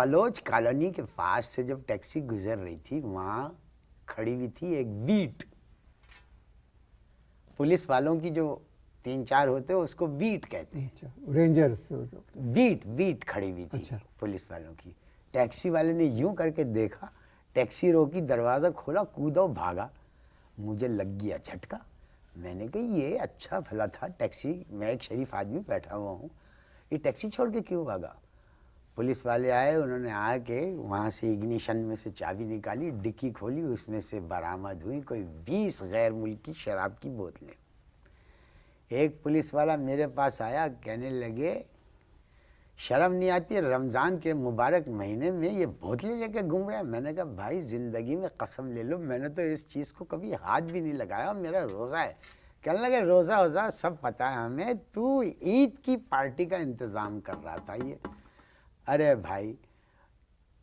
Bloch colony के पास से जब टैक्सी गुजर रही थी, वहां खड़ी हुई थी एक बीट। पुलिस वालों की जो 3-4 होते हैं उसको बीट कहते हैं। अच्छा, रेंजर्स। बीट खड़ी हुई थी। अच्छा। पुलिस वालों की। टैक्सी वाले ने यूं करके देखा, टैक्सी रोकी, दरवाजा खोला, कूदा, भागा। मुझे लग गया झटका। मैंने कहा ये अच्छा भला था टैक्सी, मैं एक शरीफ आदमी बैठा हुआ हूँ, ये टैक्सी छोड़ के क्यों भागा। पुलिस वाले आए, उन्होंने आके वहाँ से इग्निशन में से चाबी निकाली, डिक्की खोली, उसमें से बरामद हुई कोई 20 गैर मुल्की शराब की बोतलें। एक पुलिस वाला मेरे पास आया, कहने लगे शर्म नहीं आती, रमज़ान के मुबारक महीने में ये बोतलें लेके घूम रहे हैं। मैंने कहा भाई ज़िंदगी में कसम ले लो, मैंने तो इस चीज़ को कभी हाथ भी नहीं लगाया, मेरा रोज़ा है। कहने लगे रोज़ा वोज़ा सब पता है हमें, तू ईद की पार्टी का इंतज़ाम कर रहा था ये। अरे भाई,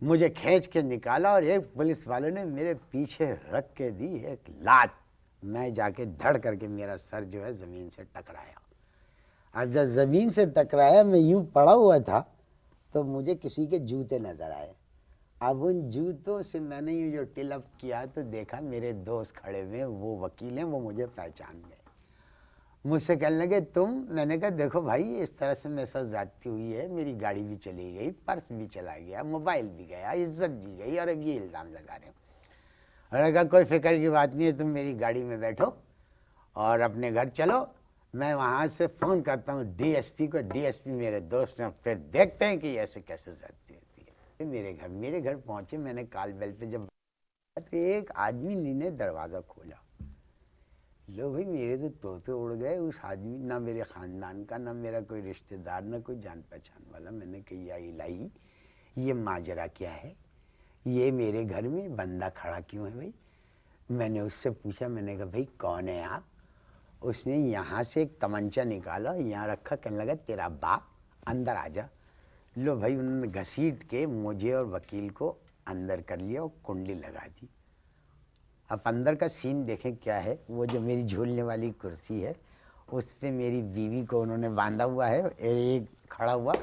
मुझे खींच के निकाला और एक पुलिस वाले ने मेरे पीछे रख के दी एक लात। मैं जाके धड़ करके मेरा सर जो है ज़मीन से टकराया। अब जब ज़मीन से टकराया, मैं यूं पड़ा हुआ था तो मुझे किसी के जूते नज़र आए। अब उन जूतों से मैंने यूँ जो टिलअप किया तो देखा मेरे दोस्त खड़े हुए, वो वकील हैं, वो मुझे पहचान गए। मुझसे कहने लगे तुम। मैंने कहा देखो भाई, इस तरह से मेरे साथ ज़्यादती हुई है, मेरी गाड़ी भी चली गई, पर्स भी चला गया, मोबाइल भी गया, इज्जत भी गई, और अब ये इल्ज़ाम लगा रहे हो। मैंने कहा कोई फिक्र की बात नहीं है, तुम मेरी गाड़ी में बैठो और अपने घर चलो, मैं वहाँ से फ़ोन करता हूँ डीएसपी को, डीएसपी मेरे दोस्त हैं, फिर देखते हैं कि ऐसे कैसे ज़्यादती होती है। मेरे घर पहुँचे, मैंने कॉल बेल पे जब तो एक आदमी ने दरवाज़ा खोला। लो भाई, मेरे तो तोते उड़ गए। उस आदमी, ना मेरे ख़ानदान का, ना मेरा कोई रिश्तेदार, ना कोई जान पहचान वाला। मैंने कहा या इलाही, ये माजरा क्या है, ये मेरे घर में बंदा खड़ा क्यों है भाई। मैंने उससे पूछा, मैंने कहा भाई कौन है आप। उसने यहाँ से एक तमंचा निकाला, यहाँ रखा, कहने लगा तेरा बाप, अंदर आ जा। लो भाई, उन्होंने घसीट के मुझे और वकील को अंदर कर लिया और कुंडली लगा दी। अब अंदर का सीन देखें क्या है। वो जो मेरी झूलने वाली कुर्सी है, उस पर मेरी बीवी को उन्होंने बांधा हुआ है, एक खड़ा हुआ,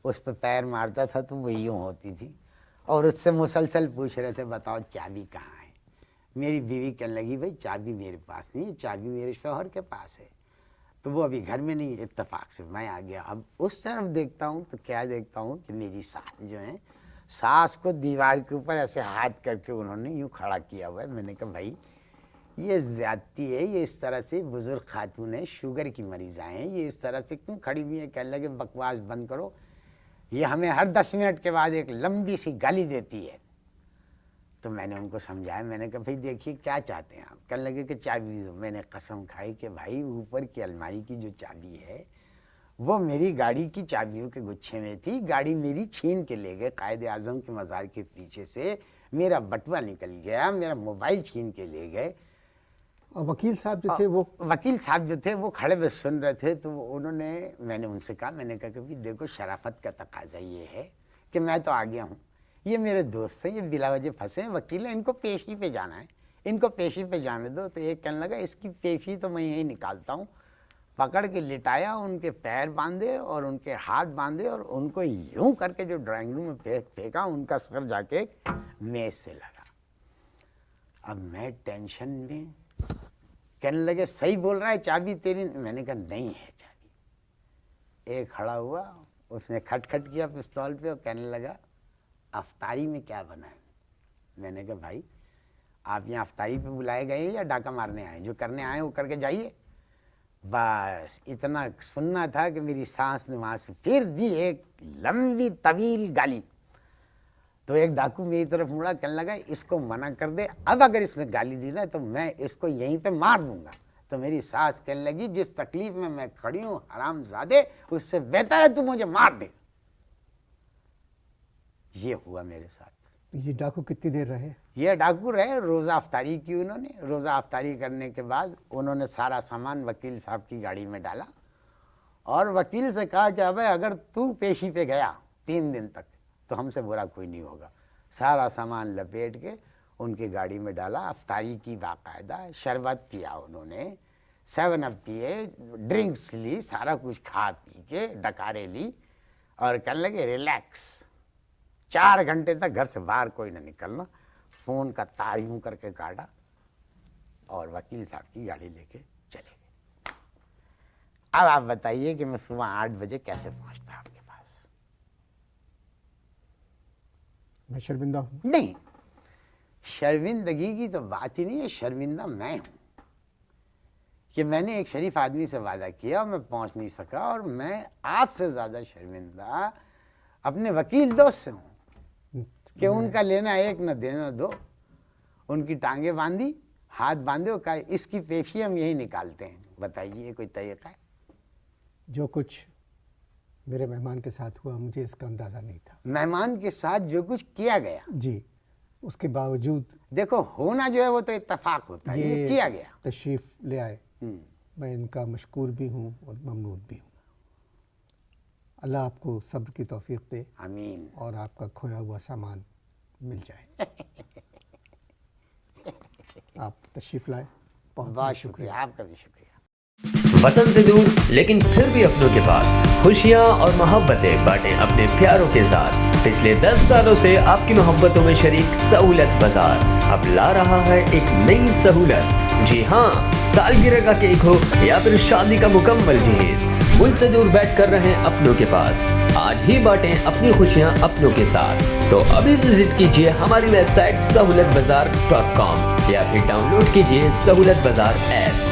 उस पर पैर मारता था तो वो यूँ होती थी, और उससे मुसलसल पूछ रहे थे बताओ चाबी कहाँ है। मेरी बीवी कहने लगी भाई चाबी मेरे पास नहीं है, चाबी मेरे शौहर के पास है, तो वो अभी घर में नहीं। इत्तेफाक से मैं आ गया। अब उस तरफ देखता हूँ तो क्या देखता हूँ कि मेरी सास जो है, सास को दीवार के ऊपर ऐसे हाथ करके उन्होंने यूँ खड़ा किया हुआ है। मैंने कहा भाई ये ज़्यादती है, ये इस तरह से बुज़ुर्ग खातून है, शुगर की मरीज़ आए हैं, ये इस तरह से क्यों खड़ी हुई है। कहने लगे बकवास बंद करो, ये हमें हर 10 मिनट के बाद एक लंबी सी गाली देती है। तो मैंने उनको समझाया, मैंने कहा भाई देखिए क्या चाहते हैं आप। कहने लगे कि चाबी दो। मैंने कसम खाई कि भाई ऊपर की अलमारी की जो चाबी है वो मेरी गाड़ी की चाबियों के गुच्छे में थी। गाड़ी मेरी छीन के ले गए, कायदे आज़म के मज़ार के पीछे से मेरा बटुआ निकल गया, मेरा मोबाइल छीन के ले गए। और वकील साहब जो थे वो खड़े हुए सुन रहे थे। तो उन्होंने, मैंने उनसे कहा, मैंने कहा कि देखो शराफत का तकाजा ये है कि मैं तो आ गया हूँ, ये मेरे दोस्त हैं, ये बिलावजह फंसे हैं, वकील हैं, इनको पेशी पे जाना है, इनको पेशी पे जाने दो। तो एक कहने लगा इसकी पेशी तो मैं यही निकालता हूँ। पकड़ के लिटाया, उनके पैर बांधे और उनके हाथ बांधे और उनको यूं करके जो ड्राइंग रूम में फेंका, उनका सर जाके मेज से लगा। अब मैं टेंशन में, कहने लगे सही बोल रहा है चाबी तेरी। मैंने कहा नहीं है चाबी। एक खड़ा हुआ, उसने खटखट किया पिस्तौल पे और कहने लगा अफ्तारी में क्या बना है। मैंने कहा भाई आप यहाँ अफ्तारी पे बुलाए गए या डाका मारने आए, जो करने आए वो करके जाइए। बस इतना सुनना था कि मेरी सांस ने वहाँ से फिर दी एक लंबी तवील गाली। तो एक डाकू मेरी तरफ मुड़ा, कहने लगा इसको मना कर दे, अब अगर इसने गाली दी ना तो मैं इसको यहीं पे मार दूंगा। तो मेरी सास कहने लगी जिस तकलीफ में मैं खड़ी हूँ हरामजादे, उससे बेहतर है तू मुझे मार दे। ये हुआ मेरे साथ। ये डाकू कितनी देर रहे? ये डाकू रहे, रोज़ा अफ्तारी की उन्होंने। रोज़ा अफ्तारी करने के बाद उन्होंने सारा सामान वकील साहब की गाड़ी में डाला और वकील से कहा कि अबे अगर तू पेशी पे गया 3 दिन तक तो हमसे बुरा कोई नहीं होगा। सारा सामान लपेट के उनकी गाड़ी में डाला। अफ्तारी की बाकायदा शरबत पिया उन्होंने, 7 अप पिए, ड्रिंक्स ली, सारा कुछ खा पी के डकारे ली और कहने लगे रिलैक्स, 4 घंटे तक घर से बाहर कोई ना निकलना, फोन का तार यूं करके काटा और वकील साहब की गाड़ी लेके चले गए। अब आप बताइए कि मैं सुबह 8 बजे कैसे पहुंचता आपके पास? मैं शर्मिंदा हूँ। नहीं, शर्मिंदगी की तो बात ही नहीं है, शर्मिंदा मैं हूं कि मैंने एक शरीफ आदमी से वादा किया, मैं पहुंच नहीं सका, और मैं आपसे ज्यादा शर्मिंदा अपने वकील दोस्त से हूं कि उनका लेना एक न देना दो। उनकी टांगे बांधी, हाथ बांधे, और कहा इसकी पेशी हम यही निकालते हैं। बताइए, ये कोई तरीका है? जो कुछ मेरे मेहमान के साथ हुआ मुझे इसका अंदाजा नहीं था। मेहमान के साथ जो कुछ किया गया, जी, उसके बावजूद देखो होना जो है वो तो इत्तेफाक होता है, ये किया गया। तशरीफ ले आए, मैं इनका मशकूर भी हूँ और ममनून भी हूँ। अल्लाह आपको सब्र की तौफीक दे, आमीन। और आपका खोया हुआ सामान मिल जाए। आप तशरीफ लाए, बहुत शुक्रिया, आपका भी शुक्रिया। वतन से दूर लेकिन फिर भी अपनों के पास खुशियाँ और मोहब्बतें बांटें अपने प्यारों के साथ। पिछले 10 सालों से आपकी मोहब्बतों में शरीक सहूलत बाजार अब ला रहा है एक नई सहूलत। जी हाँ, सालगिरह का केक हो या फिर शादी का मुकम्मल जहेज, मुल्क से दूर बैठ कर रहें अपनों के पास। आज ही बांटें अपनी खुशियाँ अपनों के साथ। तो अभी विजिट कीजिए हमारी वेबसाइट सहूलतबाजार.com या फिर डाउनलोड कीजिए सहूलत बाजार ऐप।